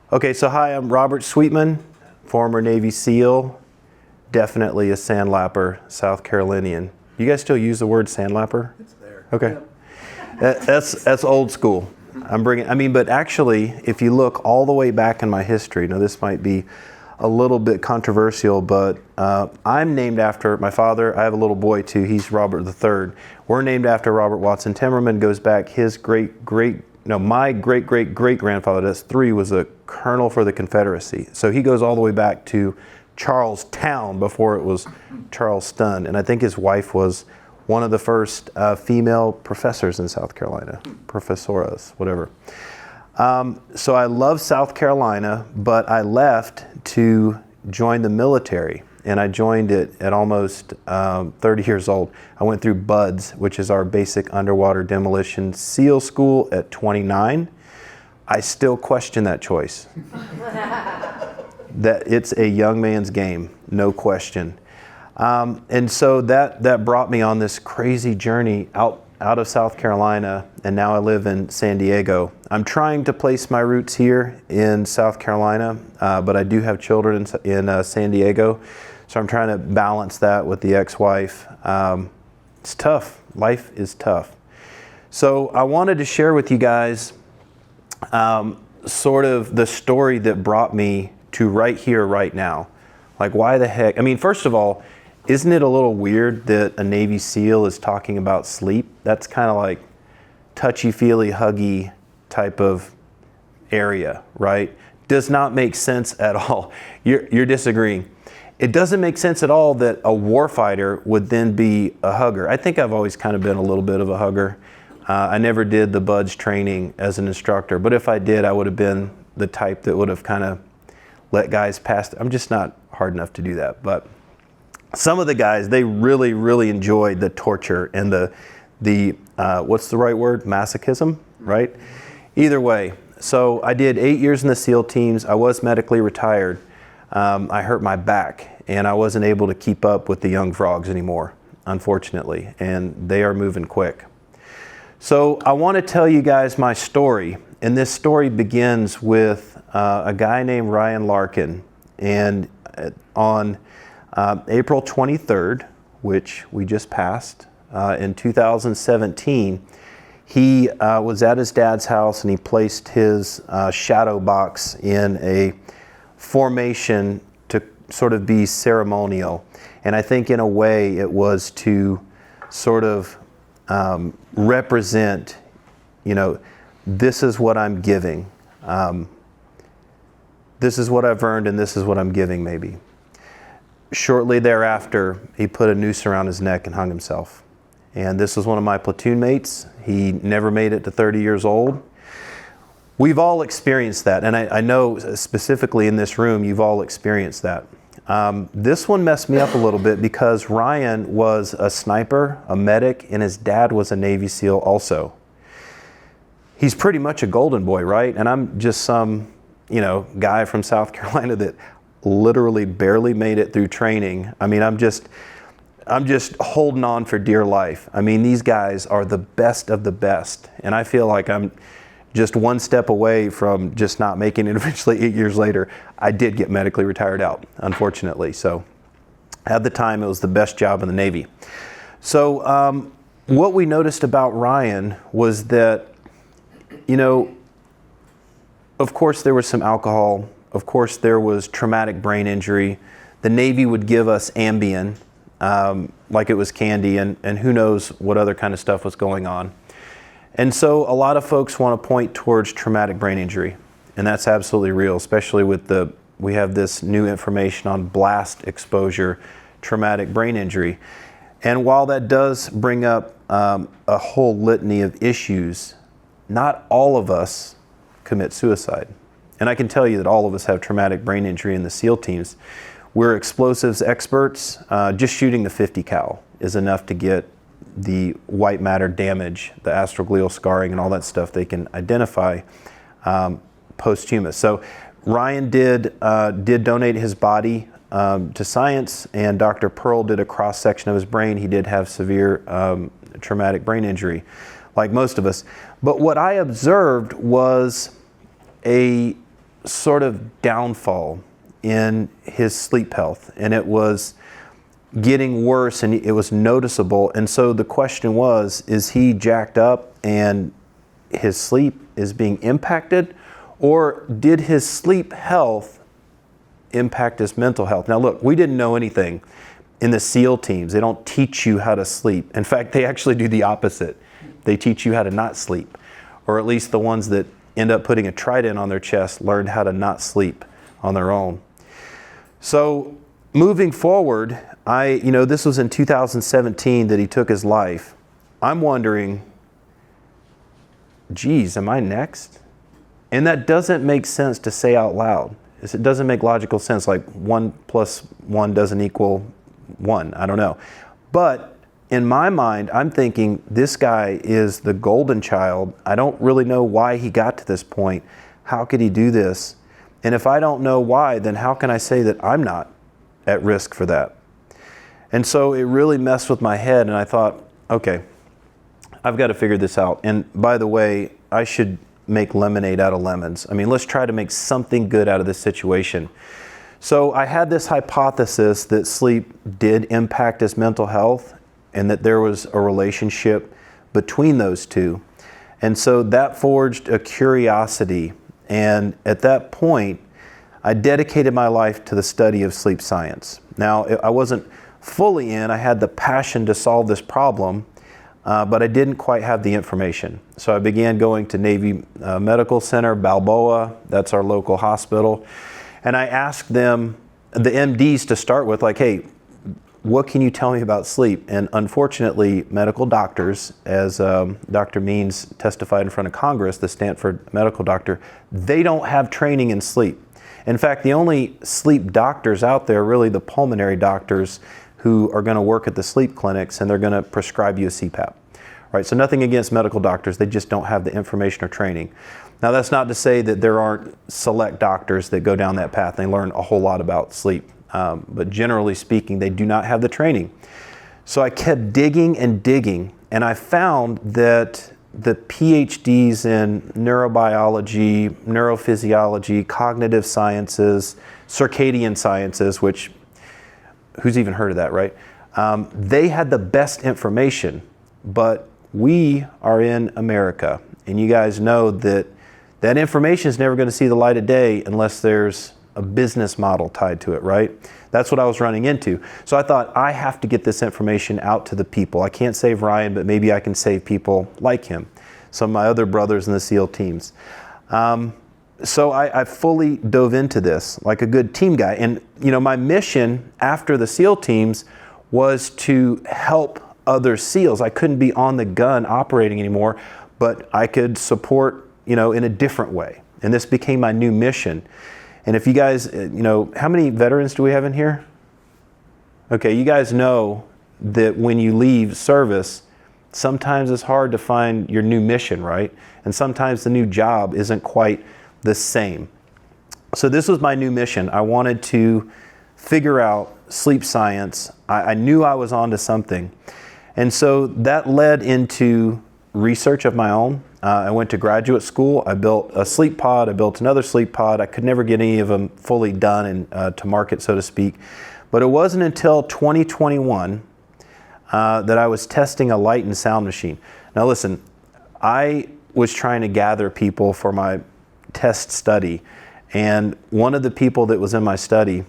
Okay, so hi, I'm Robert Sweetman, former Navy SEAL, definitely a sandlapper, South Carolinian. You guys still use the word sandlapper? It's there. Okay. Yep. That's old school. But actually, if you look all the way back in my history, now this might be a little bit controversial, but I'm named after my father. I have a little boy too. He's Robert III. We're named after Robert Watson Timmerman. Goes back my great-great-great-grandfather, that's 3, was a colonel for the Confederacy. So he goes all the way back to Charlestown before it was Charleston. And I think his wife was one of the first female professors in South Carolina, professoras, whatever. So I love South Carolina, but I left to join the military. And I joined it at almost 30 years old. I went through BUDS, which is our basic underwater demolition SEAL school, at 29. I still question that choice. That it's a young man's game, no question. And so that brought me on this crazy journey out of South Carolina, and now I live in San Diego. I'm trying to place my roots here in South Carolina, but I do have children in San Diego. So I'm trying to balance that with the ex-wife. It's tough. Life is tough. So I wanted to share with you guys sort of the story that brought me to right here, right now. Like, why the heck? First of all, isn't it a little weird that a Navy SEAL is talking about sleep? That's kind of like touchy-feely, huggy type of area, right? Does not make sense at all. You're disagreeing. It doesn't make sense at all that a warfighter would then be a hugger. I think I've always kind of been a little bit of a hugger. I never did the BUDS training as an instructor, but if I did, I would have been the type that would have kind of let guys pass. I'm just not hard enough to do that. But some of the guys, they really, really enjoyed the torture and the what's the right word? Masochism, right? Either way. So I did 8 years in the SEAL teams. I was medically retired. I hurt my back, and I wasn't able to keep up with the young frogs anymore, unfortunately, and they are moving quick. So I want to tell you guys my story, and this story begins with a guy named Ryan Larkin, and on April 23rd, which we just passed, in 2017, he was at his dad's house, and he placed his shadow box in a formation to sort of be ceremonial. And I think in a way it was to sort of represent, this is what I'm giving. This is what I've earned, and this is what I'm giving, maybe. Shortly thereafter, he put a noose around his neck and hung himself. And this was one of my platoon mates. He never made it to 30 years old. We've all experienced that, and I know specifically in this room, you've all experienced that. This one messed me up a little bit because Ryan was a sniper, a medic, and his dad was a Navy SEAL also. He's pretty much a golden boy, right? And I'm just some, guy from South Carolina that literally barely made it through training. I'm just holding on for dear life. These guys are the best of the best, and I feel like I'm just one step away from just not making it. Eventually, 8 years later, I did get medically retired out, unfortunately. So at the time, it was the best job in the Navy. So what we noticed about Ryan was that, of course there was some alcohol. Of course there was traumatic brain injury. The Navy would give us Ambien, like it was candy, and who knows what other kind of stuff was going on. And so a lot of folks want to point towards traumatic brain injury, and that's absolutely real, especially with we have this new information on blast exposure, traumatic brain injury. And while that does bring up a whole litany of issues, not all of us commit suicide. And I can tell you that all of us have traumatic brain injury in the SEAL teams. We're explosives experts. Just shooting the 50 cal is enough to get the white matter damage, the astroglial scarring, and all that stuff they can identify posthumous. So Ryan did donate his body to science, and Dr. Pearl did a cross-section of his brain. He did have severe traumatic brain injury, like most of us. But what I observed was a sort of downfall in his sleep health, and it was getting worse, and it was noticeable. And so the question was, is he jacked up and his sleep is being impacted, or did his sleep health impact his mental health? Now look, we didn't know anything. In the SEAL teams, they don't teach you how to sleep. In fact, they actually do the opposite. They teach you how to not sleep, or at least the ones that end up putting a trident on their chest learned how to not sleep on their own. So moving forward, this was in 2017 that he took his life. I'm wondering, geez, am I next? And that doesn't make sense to say out loud. It doesn't make logical sense, like 1 + 1 doesn't equal 1. I don't know. But in my mind, I'm thinking this guy is the golden child. I don't really know why he got to this point. How could he do this? And if I don't know why, then how can I say that I'm not at risk for that? And so it really messed with my head, and I thought, okay, I've got to figure this out. And by the way, I should make lemonade out of lemons. I mean, let's try to make something good out of this situation. So I had this hypothesis that sleep did impact his mental health, and that there was a relationship between those two. And so that forged a curiosity. And at that point, I dedicated my life to the study of sleep science. Now, I wasn't fully in. I had the passion to solve this problem, but I didn't quite have the information. So I began going to Navy Medical Center, Balboa, that's our local hospital. And I asked them, the MDs to start with, like, hey, what can you tell me about sleep? And unfortunately, medical doctors, as Dr. Means testified in front of Congress, the Stanford medical doctor, they don't have training in sleep. In fact, the only sleep doctors out there are really the pulmonary doctors who are going to work at the sleep clinics, and they're going to prescribe you a CPAP. Right? So nothing against medical doctors, they just don't have the information or training. Now that's not to say that there aren't select doctors that go down that path and they learn a whole lot about sleep. But generally speaking, they do not have the training. So I kept digging and digging, and I found that the PhDs in neurobiology, neurophysiology, cognitive sciences, circadian sciences, which, who's even heard of that, right? They had the best information, but we are in America, and you guys know that that information is never going to see the light of day unless there's a business model tied to it, right? That's what I was running into. So I thought, I have to get this information out to the people. I can't save Ryan, but maybe I can save people like him, some of my other brothers in the SEAL teams. So I fully dove into this like a good team guy. And my mission after the SEAL teams was to help other SEALs. I couldn't be on the gun operating anymore, but I could support, in a different way. And this became my new mission. And if you guys, how many veterans do we have in here? Okay, you guys know that when you leave service, sometimes it's hard to find your new mission, right? And sometimes the new job isn't quite the same. So this was my new mission. I wanted to figure out sleep science. I knew I was onto something. And so that led into research of my own. I went to graduate school. I built a sleep pod. I built another sleep pod. I could never get any of them fully done and to market, so to speak. But it wasn't until 2021 that I was testing a light and sound machine. Now listen, I was trying to gather people for my test study. And one of the people that was in my study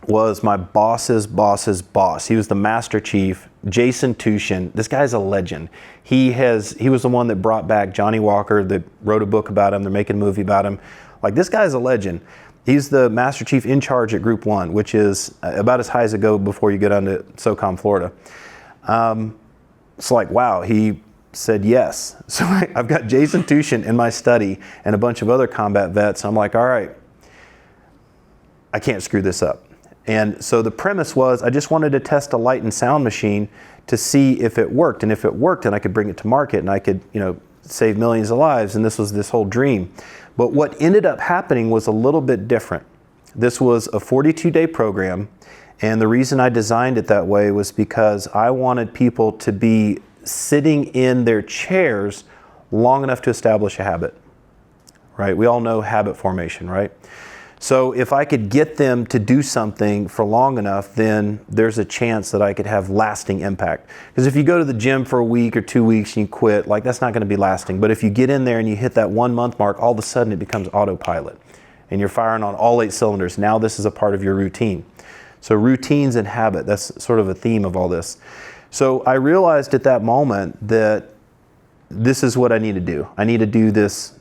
was my boss's boss's boss. He was the Master Chief, Jason Tushin. This guy's a legend. He was the one that brought back Johnny Walker, that wrote a book about him. They're making a movie about him. Like, this guy's a legend. He's the Master Chief in charge at Group 1, which is about as high as it goes before you go down to SoCom, Florida. It's like, wow, he said yes. So I've got Jason Tushin in my study and a bunch of other combat vets. I'm like, all right, I can't screw this up. And so the premise was, I just wanted to test a light and sound machine to see if it worked. And if it worked, then I could bring it to market and I could, save millions of lives. And this was this whole dream. But what ended up happening was a little bit different. This was a 42-day program. And the reason I designed it that way was because I wanted people to be sitting in their chairs long enough to establish a habit. right? We all know habit formation, right? So if I could get them to do something for long enough, then there's a chance that I could have lasting impact. Because if you go to the gym for a week or 2 weeks and you quit, like that's not going to be lasting. But if you get in there and you hit that 1 month mark, all of a sudden it becomes autopilot and you're firing on all 8 cylinders. Now this is a part of your routine. So routines and habit, that's sort of a theme of all this. So I realized at that moment that this is what I need to do. I need to do this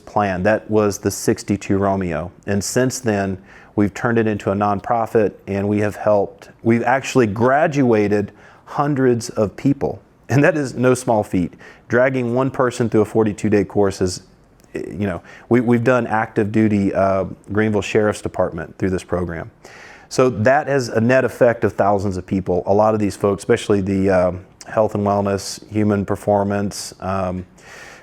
plan. That was the 62 Romeo. And since then, we've turned it into a nonprofit, and we've actually graduated hundreds of people. And that is no small feat. Dragging one person through a 42-day course is, we've done active duty Greenville Sheriff's Department through this program. So that has a net effect of thousands of people. A lot of these folks, especially the health and wellness, human performance,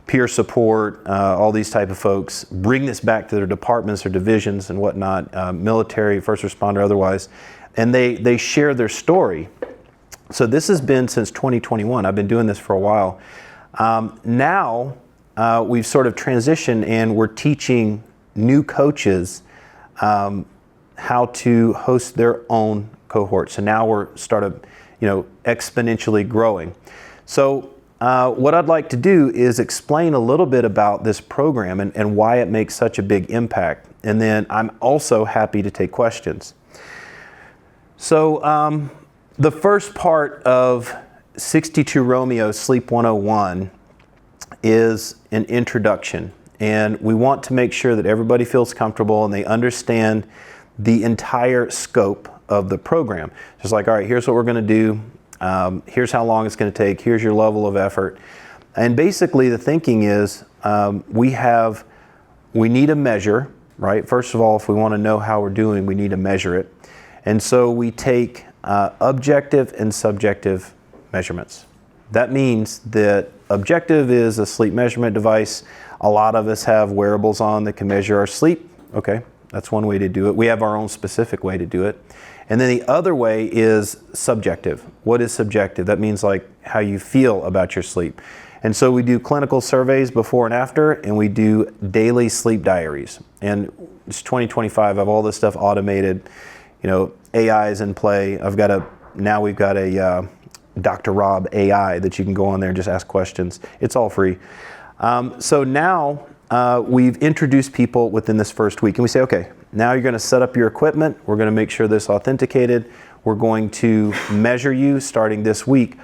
peer support, all these type of folks, bring this back to their departments or divisions and whatnot, military, first responder, otherwise, and they share their story. So this has been since 2021. I've been doing this for a while. Now we've sort of transitioned and we're teaching new coaches how to host their own cohort. So now we're exponentially growing. So what I'd like to do is explain a little bit about this program and why it makes such a big impact. And then I'm also happy to take questions. So the first part of 62 Romeo Sleep 101 is an introduction. And we want to make sure that everybody feels comfortable and they understand the entire scope of the program. Just like, all right, here's what we're going to do. Here's how long it's going to take. Here's your level of effort. And basically the thinking is we need a measure, right? First of all, if we want to know how we're doing, we need to measure it. And so we take objective and subjective measurements. That means that objective is a sleep measurement device. A lot of us have wearables on that can measure our sleep. Okay, that's one way to do it. We have our own specific way to do it. And then the other way is subjective. What is subjective? That means like how you feel about your sleep. And so we do clinical surveys before and after, and we do daily sleep diaries. And it's 2025, I have all this stuff automated. AI is in play. Now we've got a Dr. Rob AI that you can go on there and just ask questions. It's all free. So now we've introduced people within this first week, and we say, okay, now you're going to set up your equipment. We're going to make sure this is authenticated. We're going to measure you starting this week,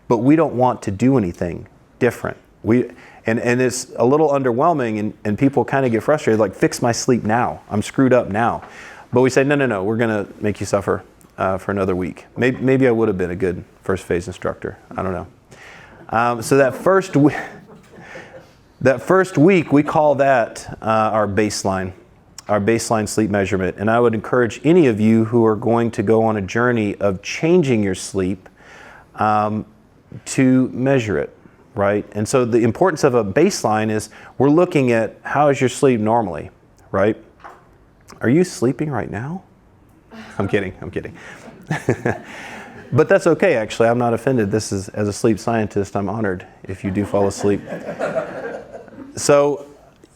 but we don't want to do anything different. And it's a little underwhelming, and people kind of get frustrated, like, fix my sleep now. I'm screwed up now. But we say, no, we're going to make you suffer for another week. Maybe I would have been a good first phase instructor. I don't know. So that first week, we call that our baseline sleep measurement. And I would encourage any of you who are going to go on a journey of changing your sleep to measure it, right? And so the importance of a baseline is we're looking at how is your sleep normally, right? Are you sleeping right now? I'm kidding. But that's okay, actually. I'm not offended. As a sleep scientist, I'm honored if you do fall asleep. So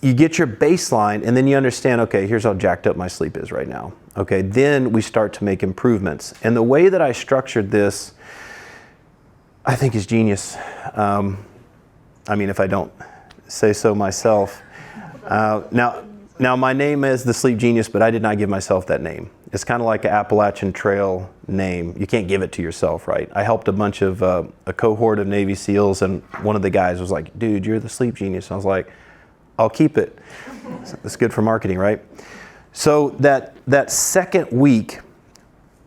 you get your baseline, and then you understand, okay, here's how jacked up my sleep is right now. Okay, then we start to make improvements. And the way that I structured this, I think is genius. If I don't say so myself. Now my name is the Sleep Genius, but I did not give myself that name. It's kind of like an Appalachian Trail name. You can't give it to yourself, right? I helped a bunch of, a cohort of Navy SEALs, and one of the guys was like, dude, you're the Sleep Genius. And I was like, I'll keep it. It's good for marketing, right? So that second week,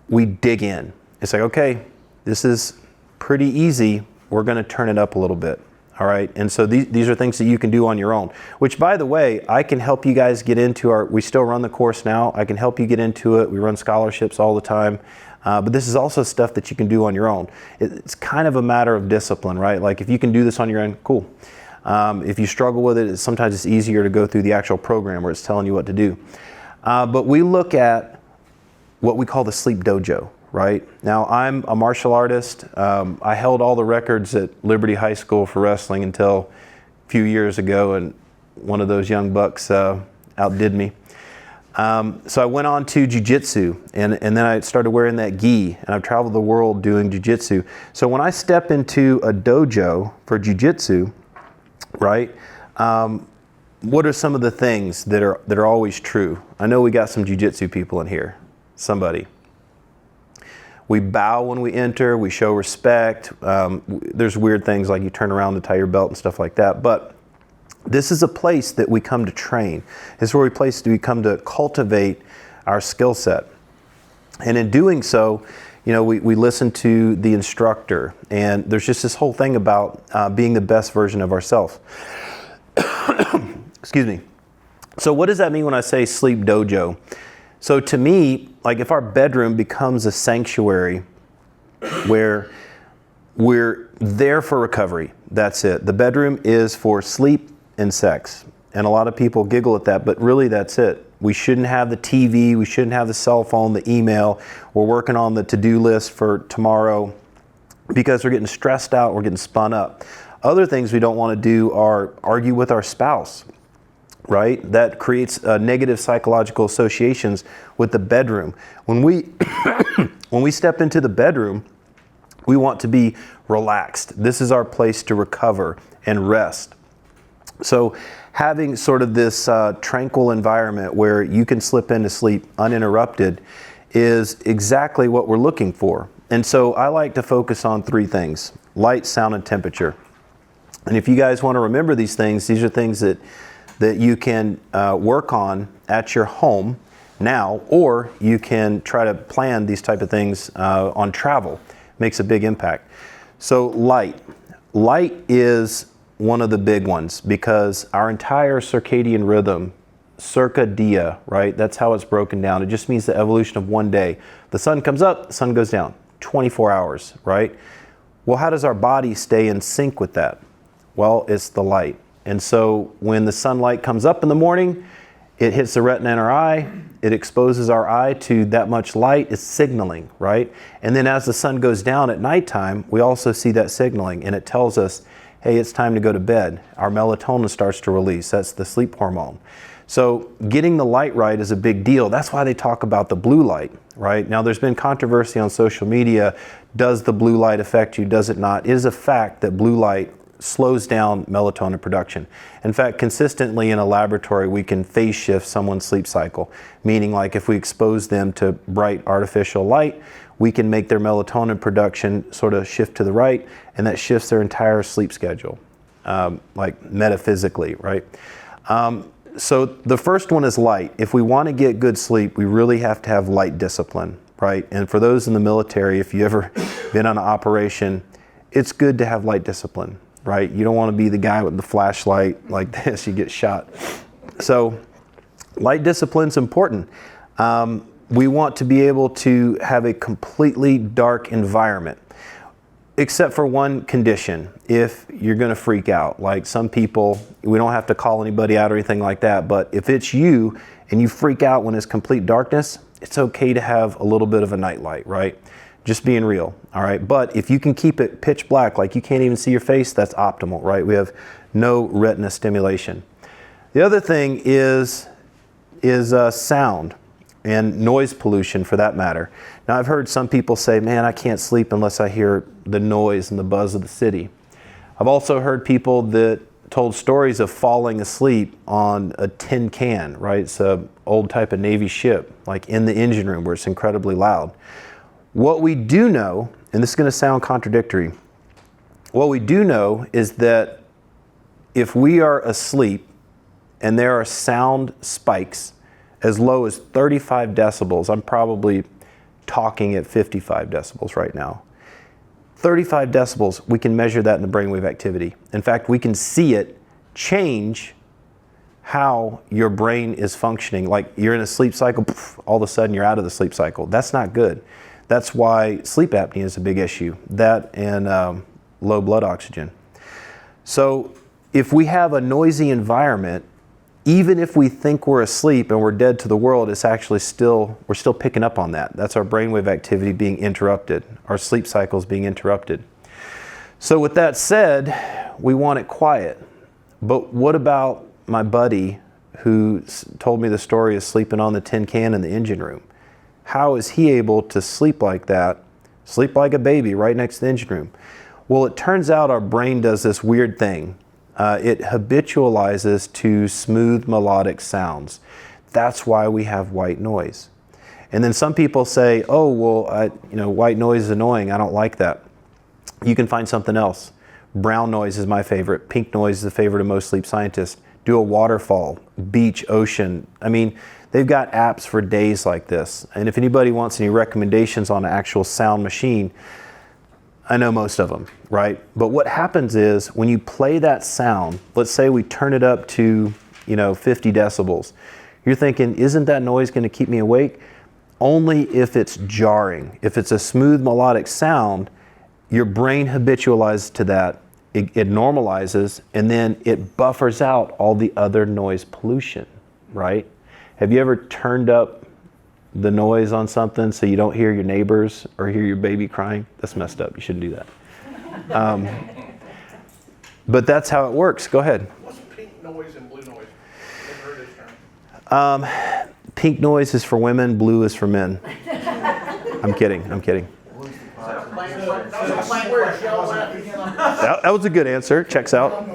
we dig in. It's like, okay, this is pretty easy. We're going to turn it up a little bit. All right. And so these are things that you can do on your own, which, by the way, I can help you guys get into we still run the course now. I can help you get into it. We run scholarships all the time. But this is also stuff that you can do on your own. It's kind of a matter of discipline, right? Like if you can do this on your own, cool. If you struggle with it, sometimes it's easier to go through the actual program where it's telling you what to do. But we look at what we call the sleep dojo, right? Now, I'm a martial artist. I held all the records at Liberty High School for wrestling until a few years ago, and one of those young bucks outdid me. So I went on to jiu-jitsu, and then I started wearing that gi, and I've traveled the world doing jiu-jitsu. So when I step into a dojo for jiu-jitsu, right, what are some of the things that are always true? I know we got some jiu-jitsu people in here. Somebody. We bow when we enter, we show respect. There's weird things like you turn around to tie your belt and stuff like that, but this is a place that we come to train. This is where we come to cultivate our skill set. And in doing so, you know, we listen to the instructor, and there's just this whole thing about being the best version of ourselves. Excuse me. So what does that mean when I say sleep dojo? So to me, like if our bedroom becomes a sanctuary where we're there for recovery, that's it. The bedroom is for sleep and sex. And a lot of people giggle at that, but really that's it. We shouldn't have the TV, we shouldn't have the cell phone, the email. We're working on the to-do list for tomorrow because we're getting stressed out, we're getting spun up. Other things we don't want to do are argue with our spouse, right? That creates negative psychological associations with the bedroom. When we when we step into the bedroom, we want to be relaxed. This is our place to recover and rest. So having sort of this tranquil environment where you can slip into sleep uninterrupted is exactly what we're looking for. And so I like to focus on three things: light, sound, and temperature. And if you guys want to remember these are things that you can work on at your home now, or you can try to plan these type of things on travel. Makes a big impact. So light. Light is one of the big ones because our entire circadian rhythm, circa dia, right? That's how it's broken down. It just means the evolution of one day. The sun comes up, the sun goes down, 24 hours, right? Well, how does our body stay in sync with that? Well, it's the light. And so when the sunlight comes up in the morning, it hits the retina in our eye, it exposes our eye to that much light, it's signaling, right? And then as the sun goes down at nighttime, we also see that signaling, and it tells us, hey, it's time to go to bed. Our melatonin starts to release. That's the sleep hormone. So getting the light right is a big deal. That's why they talk about the blue light, right? Now there's been controversy on social media. Does the blue light affect you? Does it not? It is a fact that blue light slows down melatonin production. In fact, consistently in a laboratory, we can phase shift someone's sleep cycle, meaning like if we expose them to bright artificial light, we can make their melatonin production sort of shift to the right, and that shifts their entire sleep schedule, like metaphysically, right? So the first one is light. If we want to get good sleep, we really have to have light discipline, right? And for those in the military, if you've ever been on an operation, it's good to have light discipline, right? You don't want to be the guy with the flashlight like this, you get shot. So light discipline's important. We want to be able to have a completely dark environment, except for one condition. If you're going to freak out, like some people, we don't have to call anybody out or anything like that, but if it's you and you freak out when it's complete darkness, it's okay to have a little bit of a nightlight, right? Just being real, all right? But if you can keep it pitch black, like you can't even see your face, that's optimal, right? We have no retina stimulation. The other thing is sound and noise pollution, for that matter. Now I've heard some people say, man, I can't sleep unless I hear the noise and the buzz of the city. I've also heard people that told stories of falling asleep on a tin can, right? It's an old type of Navy ship, like in the engine room where it's incredibly loud. What we do know, and this is going to sound contradictory, what we do know is that if we are asleep and there are sound spikes as low as 35 decibels, I'm probably talking at 55 decibels right now. 35 decibels, we can measure that in the brainwave activity. In fact, we can see it change how your brain is functioning. Like you're in a sleep cycle, all of a sudden you're out of the sleep cycle. That's not good. That's why sleep apnea is a big issue. That and low blood oxygen. So if we have a noisy environment, even if we think we're asleep and we're dead to the world, it's actually we're still picking up on that. That's our brainwave activity being interrupted, our sleep cycles being interrupted. So with that said, we want it quiet. But what about my buddy who told me the story of sleeping on the tin can in the engine room. How is he able to sleep like that, sleep like a baby right next to the engine room? Well, it turns out our brain does this weird thing. It habitualizes to smooth melodic sounds. That's why we have white noise. And then some people say, oh, well, white noise is annoying. I don't like that. You can find something else. Brown noise is my favorite. Pink noise is the favorite of most sleep scientists. Do a waterfall, beach, ocean. I mean, they've got apps for days like this. And if anybody wants any recommendations on an actual sound machine, I know most of them, right? But what happens is when you play that sound, let's say we turn it up to, 50 decibels. You're thinking, isn't that noise going to keep me awake? Only if it's jarring. If it's a smooth melodic sound, your brain habitualizes to that. It normalizes, and then it buffers out all the other noise pollution, right? Have you ever turned up the noise on something so you don't hear your neighbors or hear your baby crying? That's messed up. You shouldn't do that. But that's how it works. Go ahead. What's pink noise and blue noise? Never heard this term. Pink noise is for women, blue is for men. I'm kidding. That was a good answer. Checks out.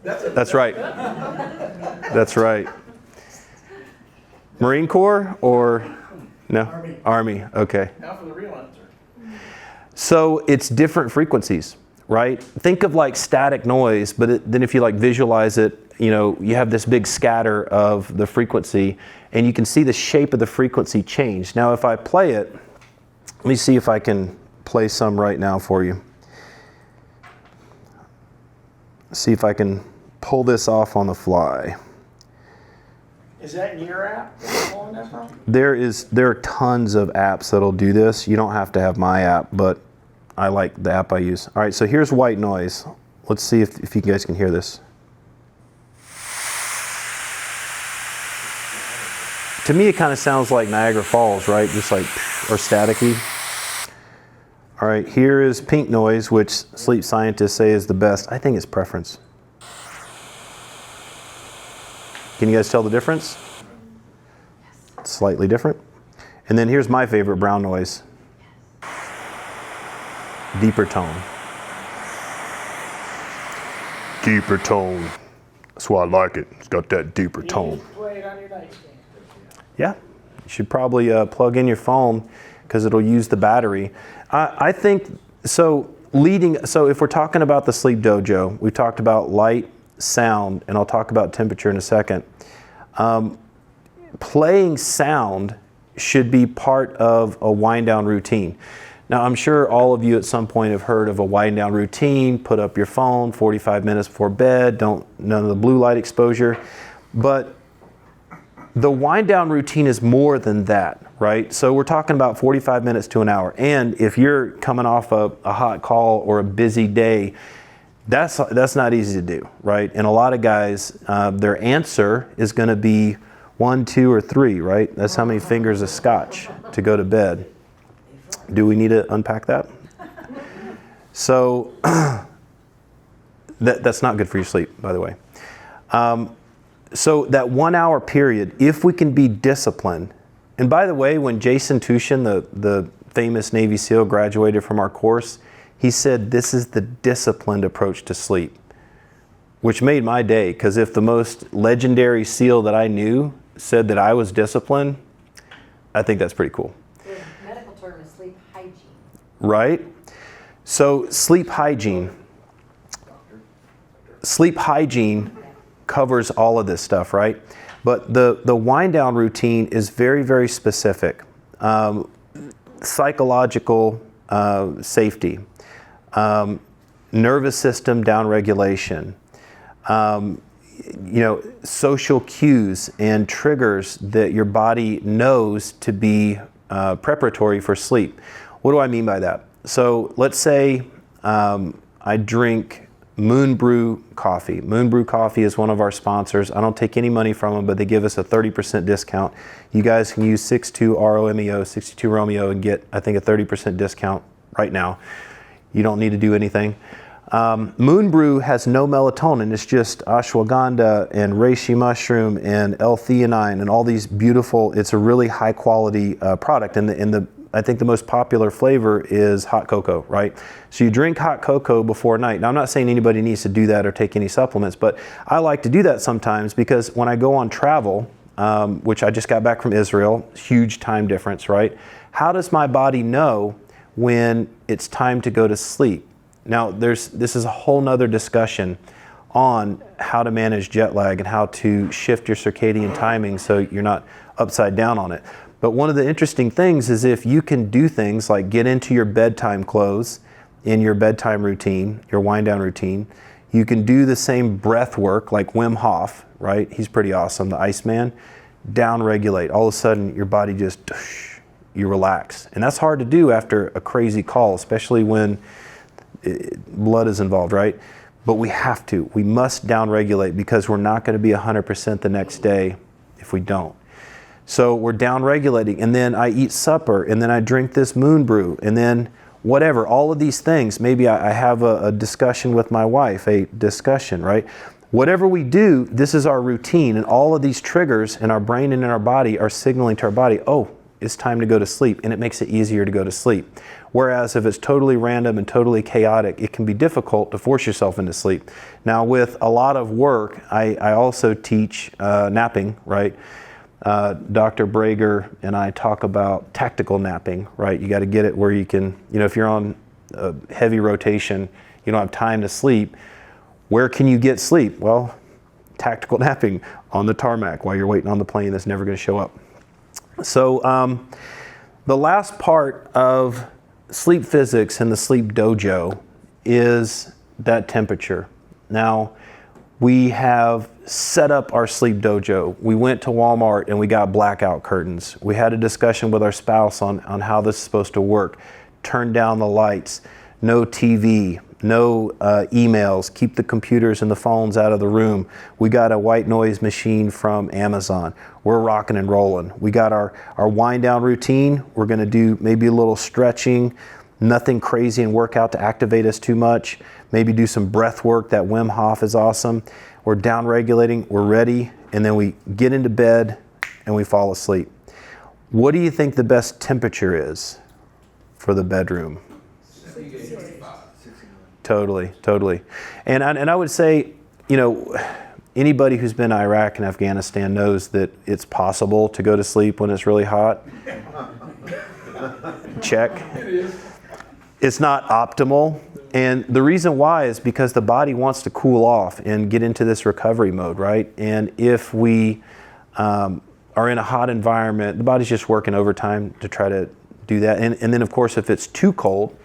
That's right. That's right. Marine Corps or no? Army. Okay. Now for the real answer. So it's different frequencies, right? Think of like static noise, but then if you like visualize it, you have this big scatter of the frequency, and you can see the shape of the frequency change. Now, if I play it, let me see if I can play some right now for you. See if I can pull this off on the fly. Is that in your app that you're pulling that from? There are tons of apps that'll do this. You don't have to have my app, but I like the app I use. All right, so here's white noise. Let's see if you guys can hear this. To me, it kind of sounds like Niagara Falls, right? Just like, or staticky. All right, here is pink noise, which sleep scientists say is the best. I think it's preference. Can you guys tell the difference? It's slightly different. And then here's my favorite, brown noise. Deeper tone. Deeper tone. That's why I like it. It's got that deeper tone. Play it on your nightstand. Yeah, you should probably plug in your phone because it'll use the battery. I think, so if we're talking about the Sleep Dojo, we talked about light, sound, and I'll talk about temperature in a second. Playing sound should be part of a wind down routine. Now, I'm sure all of you at some point have heard of a wind down routine. Put up your phone 45 minutes before bed, none of the blue light exposure. But the wind down routine is more than that, right? So we're talking about 45 minutes to an hour. And if you're coming off a hot call or a busy day, that's not easy to do, right? And a lot of guys, their answer is going to be 1, 2, or 3, right? That's how many fingers of scotch to go to bed. Do we need to unpack that? So that's not good for your sleep, by the way. So that 1 hour period, if we can be disciplined, and by the way, when Jason Tushin, the famous Navy SEAL, graduated from our course, he said this is the disciplined approach to sleep, which made my day, because if the most legendary SEAL that I knew said that I was disciplined, I think that's pretty cool. The medical term is sleep hygiene. Right? So sleep hygiene covers all of this stuff, right? But the wind down routine is very, very specific. Psychological safety, nervous system downregulation, social cues and triggers that your body knows to be preparatory for sleep. What do I mean by that? So let's say I drink Moon Brew coffee. Moon Brew coffee is one of our sponsors. I don't take any money from them, but they give us a 30% discount. You guys can use 62ROMEO, 62 Romeo, and get, I think, a 30% discount right now. You don't need to do anything. Moon Brew has no melatonin. It's just ashwagandha and reishi mushroom and L-theanine and all these beautiful. It's a really high quality product. And I think the most popular flavor is hot cocoa, right? So you drink hot cocoa before night. Now I'm not saying anybody needs to do that or take any supplements, but I like to do that sometimes because when I go on travel, which I just got back from Israel, huge time difference, right? How does my body know when it's time to go to sleep? Now, this is a whole nother discussion on how to manage jet lag and how to shift your circadian timing so you're not upside down on it. But one of the interesting things is if you can do things like get into your bedtime clothes in your bedtime routine, your wind down routine, you can do the same breath work like Wim Hof, right? He's pretty awesome, the Iceman. Down regulate. All of a sudden, your body just, you relax. And that's hard to do after a crazy call, especially when blood is involved, right? But we have to. We must downregulate because we're not going to be 100% the next day if we don't. So we're downregulating, and then I eat supper, and then I drink this Moon Brew, and then whatever, all of these things. Maybe I have a discussion with my wife, a discussion, right? Whatever we do, this is our routine, and all of these triggers in our brain and in our body are signaling to our body, oh, it's time to go to sleep, and it makes it easier to go to sleep. Whereas if it's totally random and totally chaotic, it can be difficult to force yourself into sleep. Now with a lot of work, I also teach napping, right? Dr. Brager and I talk about tactical napping, right? You got to get it where you can, if you're on a heavy rotation, you don't have time to sleep. Where can you get sleep? Well, tactical napping on the tarmac while you're waiting on the plane that's never going to show up. So the last part of sleep physics and the sleep dojo is that temperature. Now, we have set up our sleep dojo. We went to Walmart and we got blackout curtains. We had a discussion with our spouse on how this is supposed to work. Turn down the lights, no TV, no emails, keep the computers and the phones out of the room. We got a white noise machine from Amazon. We're rocking and rolling. We got our wind down routine. We're gonna do maybe a little stretching, nothing crazy and workout to activate us too much. Maybe do some breath work. That Wim Hof is awesome. We're down regulating, we're ready, and then we get into bed and we fall asleep. What do you think the best temperature is for the bedroom? 65. Totally. And I would say, anybody who's been to Iraq and Afghanistan knows that it's possible to go to sleep when it's really hot. Check. It's not optimal. And the reason why is because the body wants to cool off and get into this recovery mode, right? And if we are in a hot environment, the body's just working overtime to try to do that. And then, of course, if it's too cold,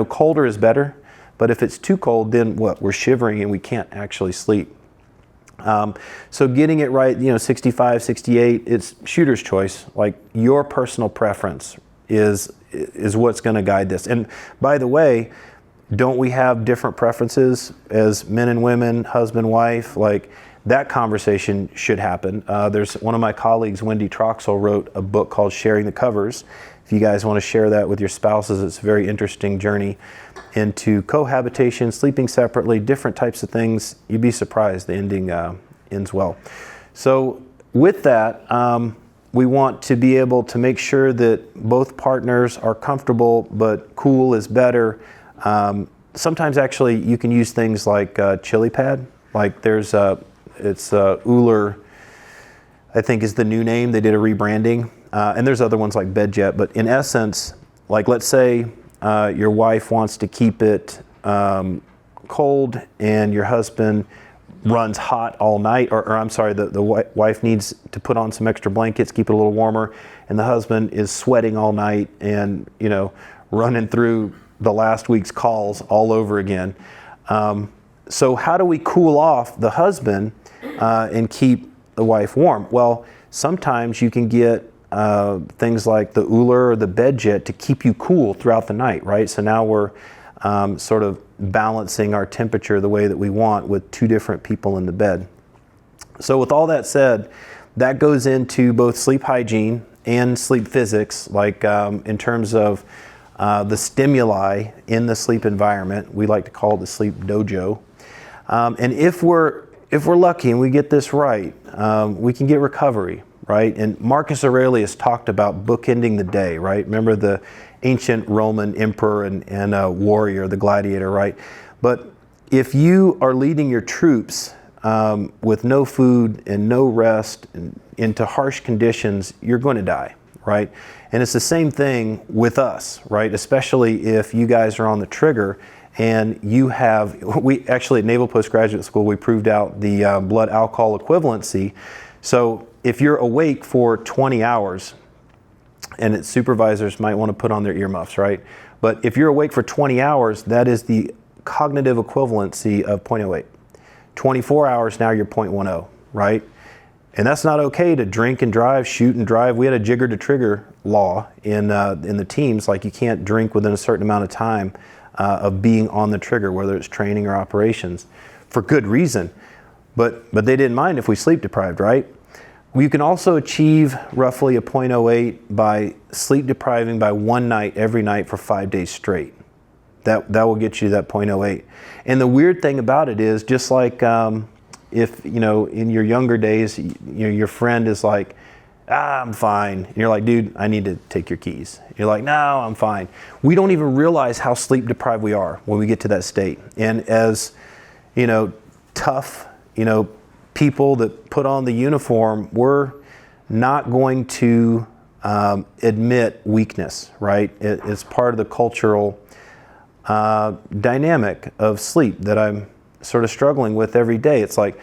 colder is better. But if it's too cold, then what? We're shivering and we can't actually sleep. So getting it right, 65, 68, it's shooter's choice. Like your personal preference is what's going to guide this. And by the way, don't we have different preferences as men and women, husband, wife? Like that conversation should happen. There's one of my colleagues, Wendy Troxel, wrote a book called Sharing the Covers. If you guys want to share that with your spouses, it's a very interesting journey into cohabitation, sleeping separately, different types of things. You'd be surprised the ending ends well. So with that, we want to be able to make sure that both partners are comfortable, but cool is better. Sometimes actually you can use things like chili pad. Like there's it's Uller, I think is the new name. They did a rebranding. And there's other ones like BedJet. But in essence, like let's say your wife wants to keep it cold and your husband runs hot all night, or I'm sorry, the wife needs to put on some extra blankets, keep it a little warmer, and the husband is sweating all night and, running through the last week's calls all over again. So how do we cool off the husband and keep the wife warm? Well, sometimes you can get things like the Uller or the BedJet to keep you cool throughout the night, right? So now we're sort of balancing our temperature the way that we want with two different people in the bed. So with all that said, that goes into both sleep hygiene and sleep physics, like in terms of the stimuli in the sleep environment. We like to call it the sleep dojo. And if we're lucky and we get this right, we can get recovery, right? And Marcus Aurelius talked about bookending the day, right? Remember the ancient Roman emperor and warrior, the gladiator, right? But if you are leading your troops with no food and no rest and into harsh conditions, you're going to die, right? And it's the same thing with us, right? Especially if you guys are on the trigger and you have, we actually at Naval Postgraduate School, we proved out the blood alcohol equivalency. So if you're awake for 20 hours, and its supervisors might want to put on their earmuffs, right? But if you're awake for 20 hours, that is the cognitive equivalency of 0.08. 24 hours, now you're 0.10, right? And that's not okay to drink and drive, shoot and drive. We had a jigger to trigger law in the teams, like you can't drink within a certain amount of time of being on the trigger, whether it's training or operations, for good reason. But they didn't mind if we sleep deprived, right? You can also achieve roughly a 0.08 by sleep depriving by one night every night for 5 days straight. That will get you that 0.08. And the weird thing about it is, just like if, in your younger days, your friend is like, I'm fine. And you're like, dude, I need to take your keys. You're like, no, I'm fine. We don't even realize how sleep deprived we are when we get to that state. And as, tough, people that put on the uniform, we're not going to admit weakness, right? It's part of the cultural dynamic of sleep that I'm sort of struggling with every day. It's like,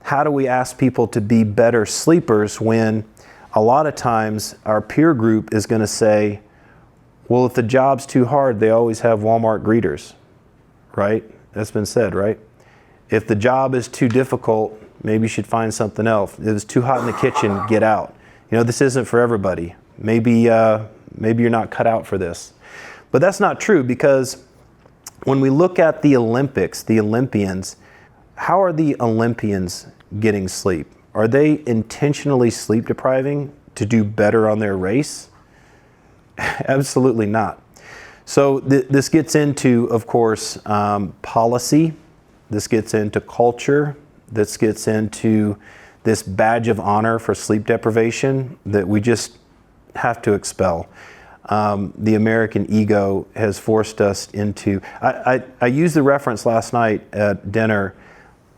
how do we ask people to be better sleepers when a lot of times our peer group is going to say, well, if the job's too hard, they always have Walmart greeters, right? That's been said, right? If the job is too difficult, maybe you should find something else. If it's too hot in the kitchen, get out. This isn't for everybody. Maybe you're not cut out for this. But that's not true, because when we look at the Olympics, the Olympians, how are the Olympians getting sleep? Are they intentionally sleep depriving to do better on their race? Absolutely not. So this gets into, of course, policy. This gets into culture. This gets into this badge of honor for sleep deprivation that we just have to expel. The American ego has forced us into... I used the reference last night at dinner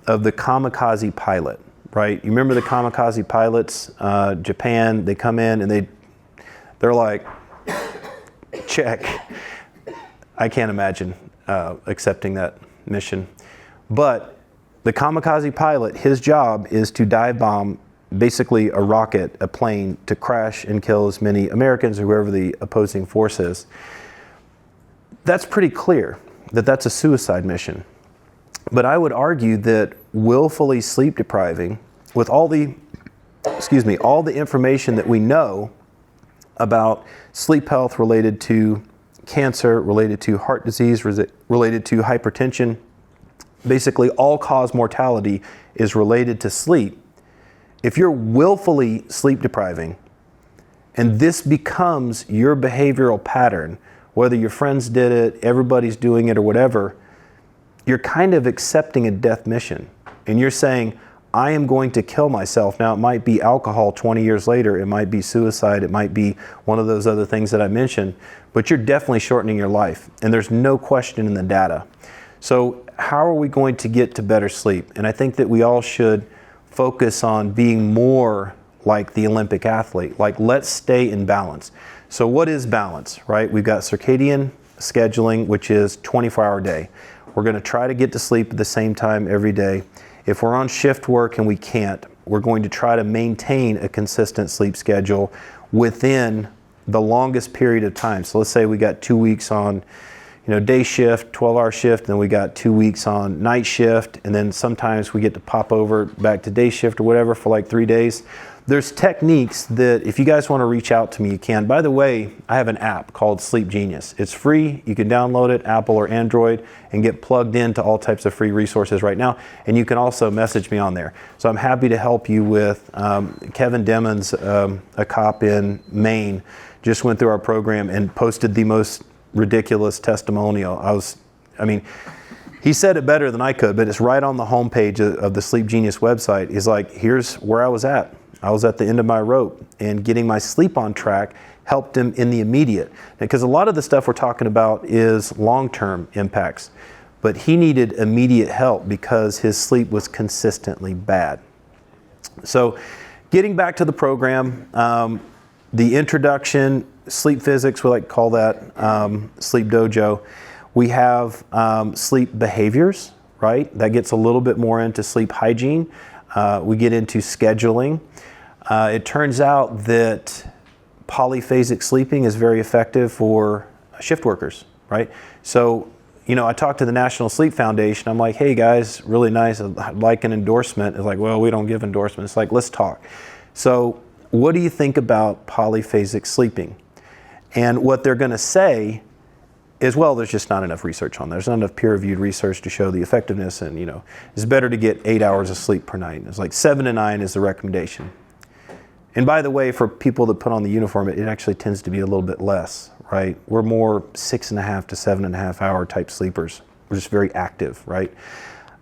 of the kamikaze pilot, right? You remember the kamikaze pilots, Japan, they come in and they're like, check. I can't imagine accepting that mission. But the kamikaze pilot, his job is to dive bomb basically a rocket, a plane, to crash and kill as many Americans or whoever the opposing force is. That's pretty clear that that's a suicide mission. But I would argue that willfully sleep depriving, with all the information that we know about sleep health related to cancer, related to heart disease, related to hypertension, basically all-cause mortality is related to sleep. If you're willfully sleep depriving, and this becomes your behavioral pattern, whether your friends did it, everybody's doing it, or whatever, you're kind of accepting a death mission. And you're saying, I am going to kill myself. Now, it might be alcohol 20 years later, it might be suicide, it might be one of those other things that I mentioned, but you're definitely shortening your life. And there's no question in the data. So how are we going to get to better sleep? And I think that we all should focus on being more like the Olympic athlete. Like, let's stay in balance. So what is balance, right? We've got circadian scheduling, which is 24-hour day. We're going to try to get to sleep at the same time every day. If we're on shift work and we can't, we're going to try to maintain a consistent sleep schedule within the longest period of time. So let's say we got 2 weeks on day shift, 12-hour shift, and then we got 2 weeks on night shift, and then sometimes we get to pop over back to day shift or whatever for like 3 days. There's techniques that if you guys want to reach out to me, you can. By the way, I have an app called Sleep Genius. It's free. You can download it, Apple or Android, and get plugged into all types of free resources right now. And you can also message me on there. So I'm happy to help you with Kevin Demmons, a cop in Maine, just went through our program and posted the most ridiculous testimonial. He said it better than I could, but it's right on the homepage of the Sleep Genius website. He's like, here's where I was at. I was at the end of my rope, and getting my sleep on track helped him in the immediate. Because a lot of the stuff we're talking about is long-term impacts, but he needed immediate help because his sleep was consistently bad. So getting back to the program, the introduction, sleep physics, we like to call that Sleep Dojo. We have sleep behaviors, right? That gets a little bit more into sleep hygiene. We get into scheduling. It turns out that polyphasic sleeping is very effective for shift workers, right? So, I talked to the National Sleep Foundation. I'm like, hey guys, really nice. I'd like an endorsement. It's like, well, we don't give endorsements. It's like, let's talk. So what do you think about polyphasic sleeping? And what they're going to say is, well, there's just not enough research on that. There's not enough peer-reviewed research to show the effectiveness, and it's better to get 8 hours of sleep per night. It's like 7 to 9 is the recommendation. And by the way, for people that put on the uniform, it actually tends to be a little bit less, right? We're more 6.5 to 7.5 hour type sleepers. We're just very active, right?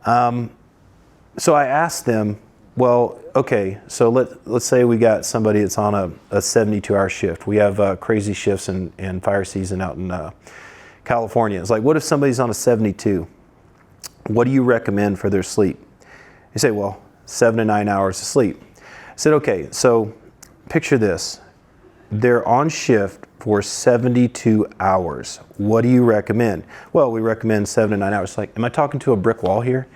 So I asked them, well, okay, so let's say we got somebody that's on a 72-hour shift. We have crazy shifts in fire season out in California. It's like, what if somebody's on a 72? What do you recommend for their sleep? You say, well, 7 to 9 hours of sleep. I said, okay, so picture this. They're on shift for 72 hours. What do you recommend? Well, we recommend 7 to 9 hours. Like, am I talking to a brick wall here?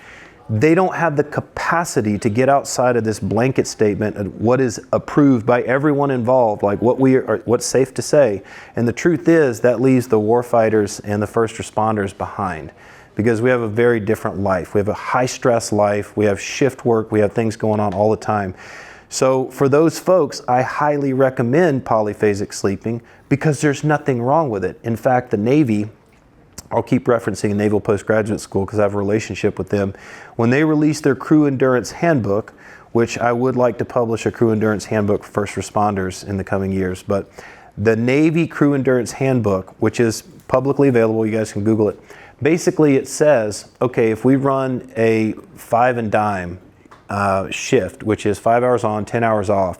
They don't have the capacity to get outside of this blanket statement of what is approved by everyone involved, like what's safe to say. And the truth is that leaves the warfighters and the first responders behind, because we have a very different life. We have a high stress life. We have shift work. We have things going on all the time. So for those folks, I highly recommend polyphasic sleeping because there's nothing wrong with it. In fact, the Navy, I'll keep referencing Naval Postgraduate School because I have a relationship with them. When they released their Crew Endurance Handbook, which I would like to publish a Crew Endurance Handbook for first responders in the coming years, but the Navy Crew Endurance Handbook, which is publicly available, you guys can Google it. Basically it says, okay, if we run a 5 and dime shift, which is 5 hours on, 10 hours off,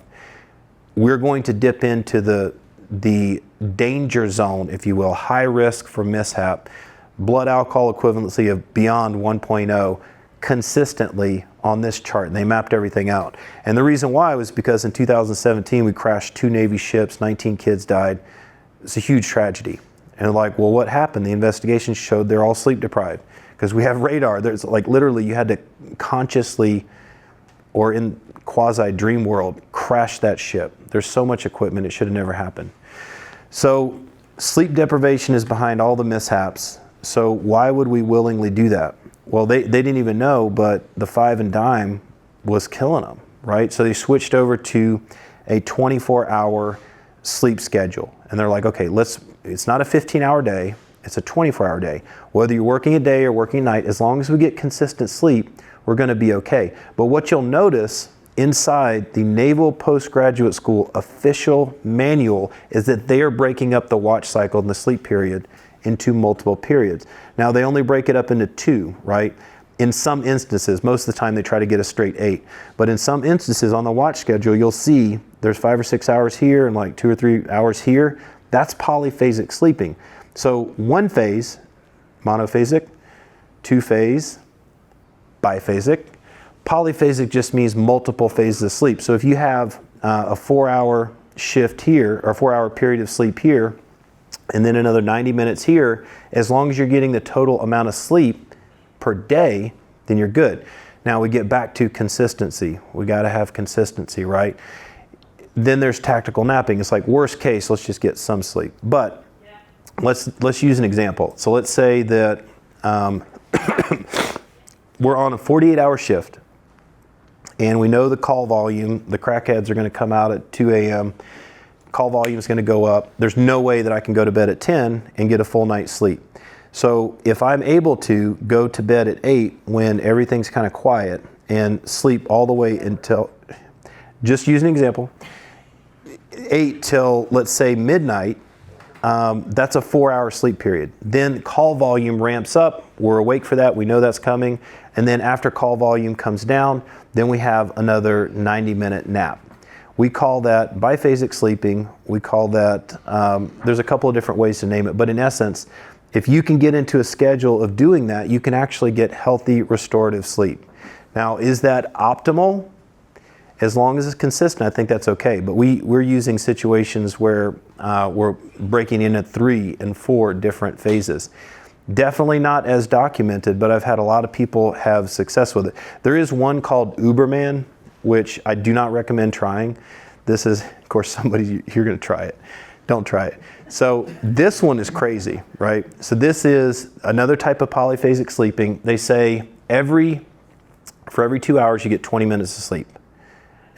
we're going to dip into the danger zone, if you will, high risk for mishap, blood alcohol equivalency of beyond 1.0 consistently on this chart. And they mapped everything out. And the reason why was because in 2017 we crashed 2 Navy ships, 19 kids died. It's a huge tragedy. And they're like, well, what happened? The investigation showed they're all sleep deprived because we have radar. There's like literally you had to consciously or in quasi dream world crash that ship. There's so much equipment, it should have never happened. So sleep deprivation is behind all the mishaps. So why would we willingly do that? Well, they didn't even know, but the 5 and dime was killing them, right? So they switched over to a 24-hour sleep schedule. And they're like, okay, it's not a 15-hour day, it's a 24-hour day. Whether you're working a day or working a night, as long as we get consistent sleep, we're gonna be okay. But what you'll notice inside the Naval Postgraduate School official manual is that they are breaking up the watch cycle and the sleep period into multiple periods. Now they only break it up into 2, right? In some instances, most of the time they try to get a straight 8. But in some instances on the watch schedule, you'll see there's 5 or 6 hours here and like 2 or 3 hours here. That's polyphasic sleeping. So 1 phase, monophasic, 2 phase, biphasic. Polyphasic just means multiple phases of sleep. So if you have a 4-hour shift here, or a 4-hour period of sleep here, and then another 90 minutes here, as long as you're getting the total amount of sleep per day, then you're good. Now we get back to consistency. We got to have consistency, right? Then there's tactical napping. It's like worst case, let's just get some sleep. But let's use an example. So let's say that we're on a 48-hour shift, and we know the call volume, the crackheads are going to come out at 2 a.m., call volume is going to go up. There's no way that I can go to bed at 10 and get a full night's sleep. So if I'm able to go to bed at 8 when everything's kind of quiet and sleep all the way until, just use an example, 8 till let's say midnight, that's a 4-hour sleep period. Then call volume ramps up. We're awake for that. We know that's coming. And then after call volume comes down, then we have another 90-minute nap. We call that biphasic sleeping. We call that, there's a couple of different ways to name it, but in essence, if you can get into a schedule of doing that, you can actually get healthy restorative sleep. Now, is that optimal? As long as it's consistent, I think that's okay. But we're using situations where we're breaking in at 3 and 4 different phases. Definitely not as documented, but I've had a lot of people have success with it. There is one called Uberman, which I do not recommend trying. This is, of course, somebody, you're going to try it. Don't try it. So this one is crazy, right? So this is another type of polyphasic sleeping. They say for every 2 hours, you get 20 minutes of sleep.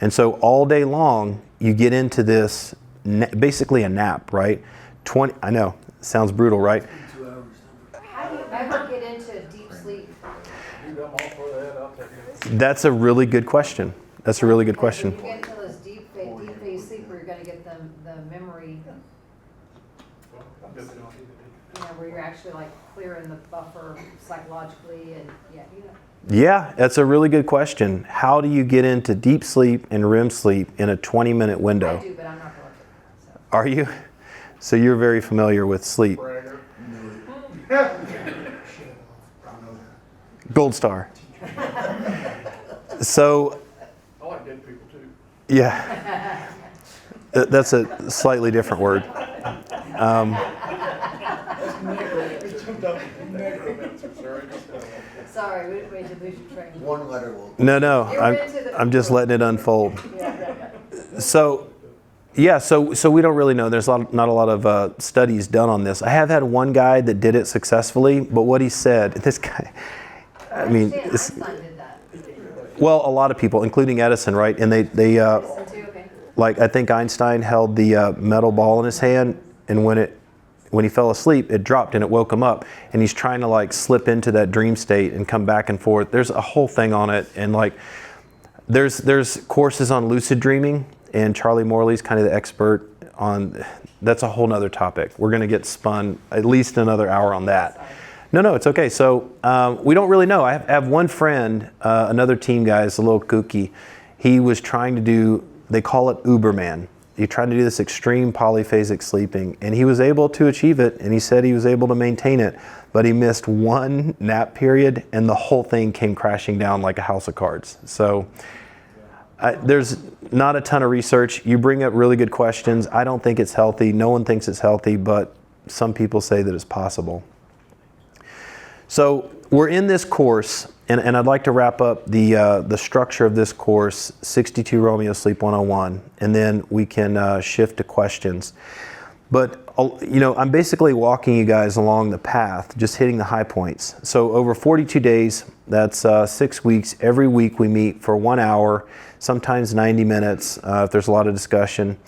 And so all day long, you get into this, basically a nap, right? I know, sounds brutal, right? How do you ever get into deep sleep? That's a really good question. That's a really good When question. you get into those deep phase sleep where you're going to get the memory, where you're actually like clearing the buffer psychologically and Yeah, that's a really good question. How do you get into deep sleep and REM sleep in a 20-minute window? I do, but I'm not going to. So. Are you? So you're very familiar with sleep. Gold star. So, I like dead people too. yeah, that's a slightly different word. Sorry, we made you lose your train. One letter will. No, I'm just letting it unfold. So, yeah, so we don't really know. There's not a lot of studies done on this. I have had one guy that did it successfully, but what he said, this guy, I mean, Einstein did that. well, a lot of people, including Edison, right? And they Edison too, okay. like I think Einstein held the metal ball in his hand, and when he fell asleep, it dropped and it woke him up, and he's trying to like slip into that dream state and come back and forth. There's a whole thing on it, and like there's courses on lucid dreaming, and Charlie Morley's kind of the expert on. That's a whole nother topic. We're going to get spun at least another hour on that. No, it's okay. So we don't really know. I have one friend, another team guy, is a little kooky. He was trying to do, they call it Uberman. He tried to do this extreme polyphasic sleeping, and he was able to achieve it, and he said he was able to maintain it, but he missed one nap period, and the whole thing came crashing down like a house of cards. So there's not a ton of research. You bring up really good questions. I don't think it's healthy. No one thinks it's healthy, but some people say that it's possible. So we're in this course, and I'd like to wrap up the structure of this course, 62 Romeo Sleep 101, and then we can shift to questions. But I'm basically walking you guys along the path, just hitting the high points. So over 42 days, that's 6 weeks. Every week we meet for 1 hour, sometimes 90 minutes if there's a lot of discussion.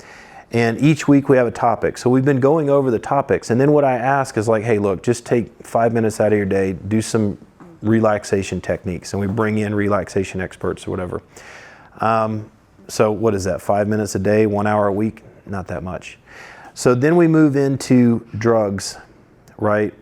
And each week we have a topic. So we've been going over the topics. And then what I ask is like, hey, look, just take 5 minutes out of your day, do some relaxation techniques. And we bring in relaxation experts or whatever. So what is that, 5 minutes a day, 1 hour a week? Not that much. So then we move into drugs, right?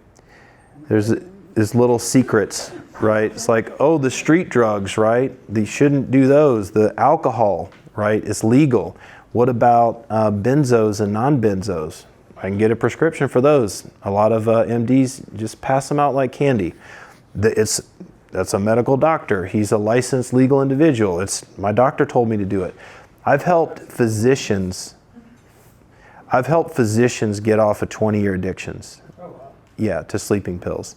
There's little secrets, right? It's like, oh, the street drugs, right? They shouldn't do those. The alcohol, right? It's legal. What about benzos and non-benzos? I can get a prescription for those. A lot of MDs just pass them out like candy. That's a medical doctor. He's a licensed legal individual. My doctor told me to do it. I've helped physicians get off of 20-year addictions. Oh, wow. Yeah, to sleeping pills.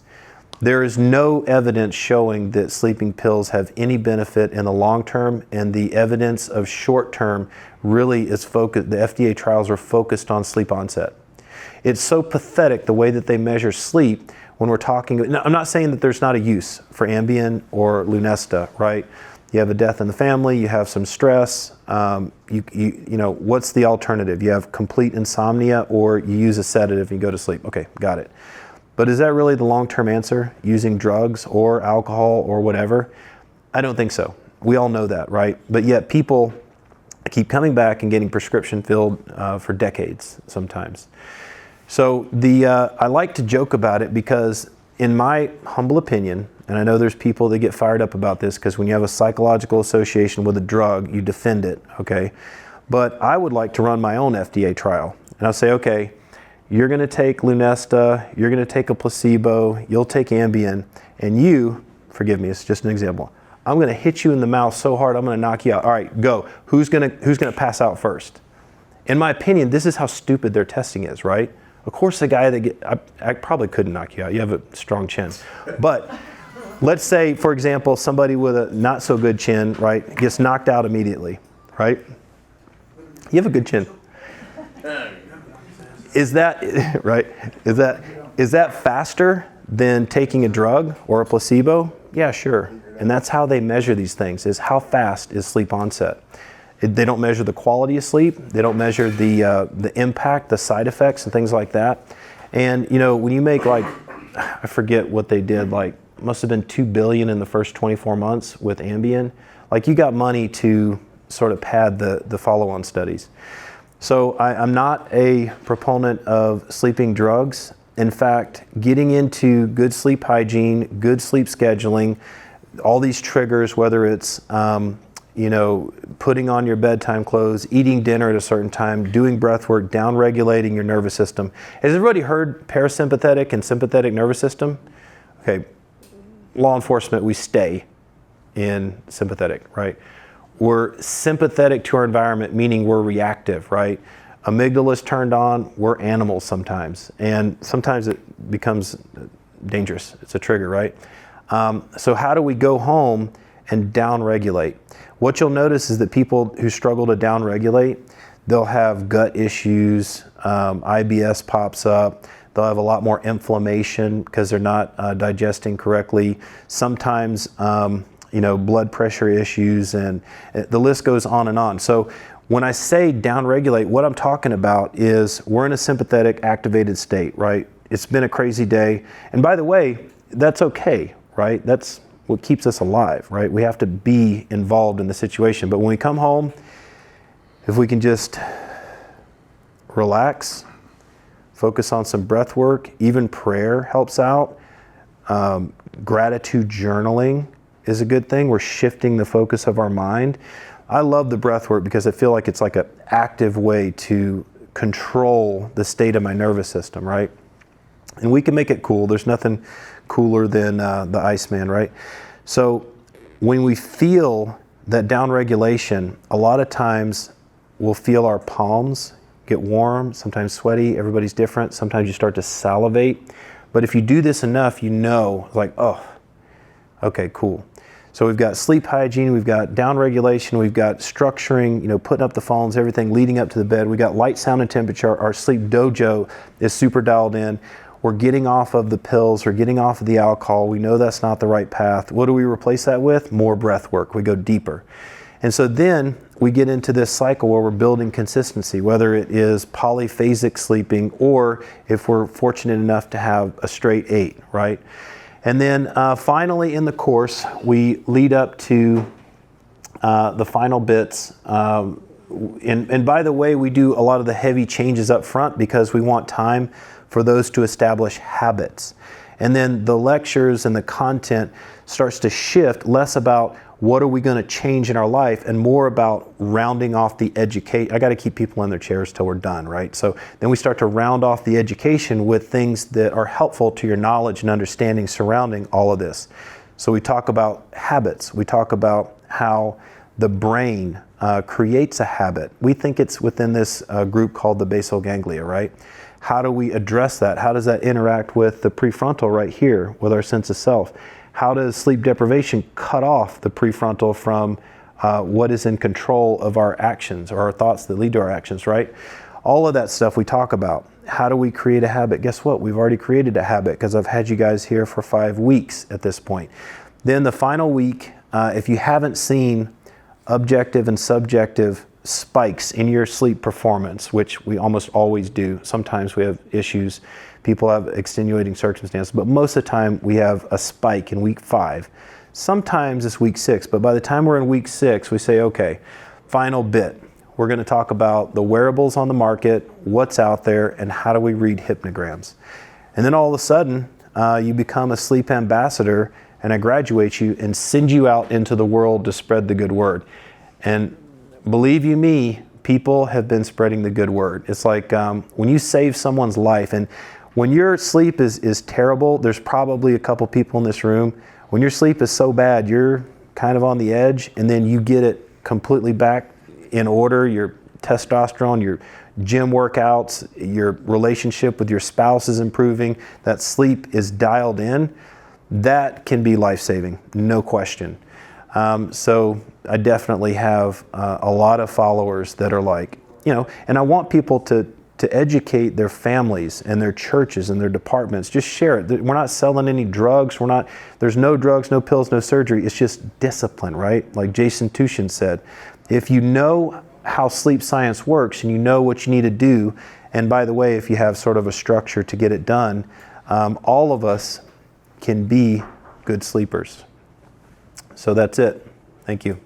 There is no evidence showing that sleeping pills have any benefit in the long term, and the evidence of short term really is focused. The FDA trials are focused on sleep onset. It's so pathetic the way that they measure sleep when we're talking. Now, I'm not saying that there's not a use for Ambien or Lunesta, right? You have a death in the family, you have some stress. What's the alternative? You have complete insomnia, or you use a sedative and you go to sleep. Okay, got it. But is that really the long-term answer, using drugs or alcohol or whatever? I don't think so. We all know that, right? But yet people keep coming back and getting prescription filled for decades sometimes. So I like to joke about it because in my humble opinion, and I know there's people that get fired up about this because when you have a psychological association with a drug, you defend it, okay? But I would like to run my own FDA trial. And I'll say, okay, you're going to take Lunesta, you're going to take a placebo, you'll take Ambien, and you, forgive me, it's just an example, I'm going to hit you in the mouth so hard I'm going to knock you out. All right, go. Who's going to pass out first? In my opinion, this is how stupid their testing is, right? Of course, the guy that I probably couldn't knock you out. You have a strong chin. But let's say, for example, somebody with a not so good chin, right, gets knocked out immediately, right? You have a good chin. Is that right? Is that faster than taking a drug or a placebo? Yeah, sure. And that's how they measure these things, is how fast is sleep onset. They don't measure the quality of sleep. They don't measure the impact, the side effects, and things like that. And you know, when you make like, I forget what they did, like must have been $2 billion in the first 24 months with Ambien. Like you got money to sort of pad the follow-on studies. So I'm not a proponent of sleeping drugs. In fact, getting into good sleep hygiene, good sleep scheduling, all these triggers, whether it's you know, putting on your bedtime clothes, eating dinner at a certain time, doing breath work, down-regulating your nervous system. Has everybody heard parasympathetic and sympathetic nervous system? Okay, law enforcement, we stay in sympathetic, right? We're sympathetic to our environment, meaning we're reactive, right? Amygdala's turned on, we're animals sometimes. And sometimes it becomes dangerous. It's a trigger, right? So how do we go home and down-regulate? What you'll notice is that people who struggle to down-regulate, they'll have gut issues, IBS pops up, they'll have a lot more inflammation because they're not digesting correctly. Sometimes, you know, blood pressure issues, and the list goes on and on. So when I say down-regulate, what I'm talking about is we're in a sympathetic activated state, right? It's been a crazy day. And by the way, that's okay, right? That's what keeps us alive, right? We have to be involved in the situation. But when we come home, if we can just relax, focus on some breath work, even prayer helps out. Gratitude journaling is a good thing. We're shifting the focus of our mind. I love the breath work because I feel like it's like an active way to control the state of my nervous system, right? And we can make it cool. There's nothing cooler than the Iceman, right? So when we feel that downregulation, a lot of times we'll feel our palms get warm, sometimes sweaty. Everybody's different. Sometimes you start to salivate. But if you do this enough, you know, like, oh, okay, cool. So we've got sleep hygiene, we've got downregulation, we've got structuring, you know, putting up the phones, everything leading up to the bed. We got light, sound, and temperature. Our sleep dojo is super dialed in. We're getting off of the pills, we're getting off of the alcohol. We know that's not the right path. What do we replace that with? More breath work. We go deeper. And so then we get into this cycle where we're building consistency, whether it is polyphasic sleeping or if we're fortunate enough to have a straight 8, right? And then finally in the course, we lead up to the final bits. And by the way, we do a lot of the heavy changes up front because we want time for those to establish habits. And then the lectures and the content starts to shift less about what are we going to change in our life and more about rounding off the education. I got to keep people in their chairs till we're done, right? So then we start to round off the education with things that are helpful to your knowledge and understanding surrounding all of this. So we talk about habits. We talk about how the brain creates a habit. We think it's within this group called the basal ganglia, right? How do we address that? How does that interact with the prefrontal right here with our sense of self? How does sleep deprivation cut off the prefrontal from what is in control of our actions or our thoughts that lead to our actions, right? All of that stuff we talk about. How do we create a habit? Guess what? We've already created a habit because I've had you guys here for 5 weeks at this point. Then the final week, if you haven't seen objective and subjective spikes in your sleep performance, which we almost always do. Sometimes we have issues. People have extenuating circumstances, but most of the time we have a spike in week 5. Sometimes it's week 6, but by the time we're in week 6, we say, okay, final bit. we're going to talk about the wearables on the market, what's out there, and how do we read hypnograms. And then all of a sudden, you become a sleep ambassador, and I graduate you and send you out into the world to spread the good word. And believe you me, people have been spreading the good word. It's like when you save someone's life, and when your sleep is terrible, there's probably a couple people in this room. When your sleep is so bad, you're kind of on the edge, and then you get it completely back in order, your testosterone, your gym workouts, your relationship with your spouse is improving, that sleep is dialed in, that can be life-saving, no question. So I definitely have a lot of followers that are like, and I want people to educate their families and their churches and their departments. Just share it. We're not selling any drugs. There's no drugs, no pills, no surgery. It's just discipline, right? Like Jason Tushin said, if you know how sleep science works and you know what you need to do, and by the way, if you have sort of a structure to get it done, all of us can be good sleepers. So that's it. Thank you.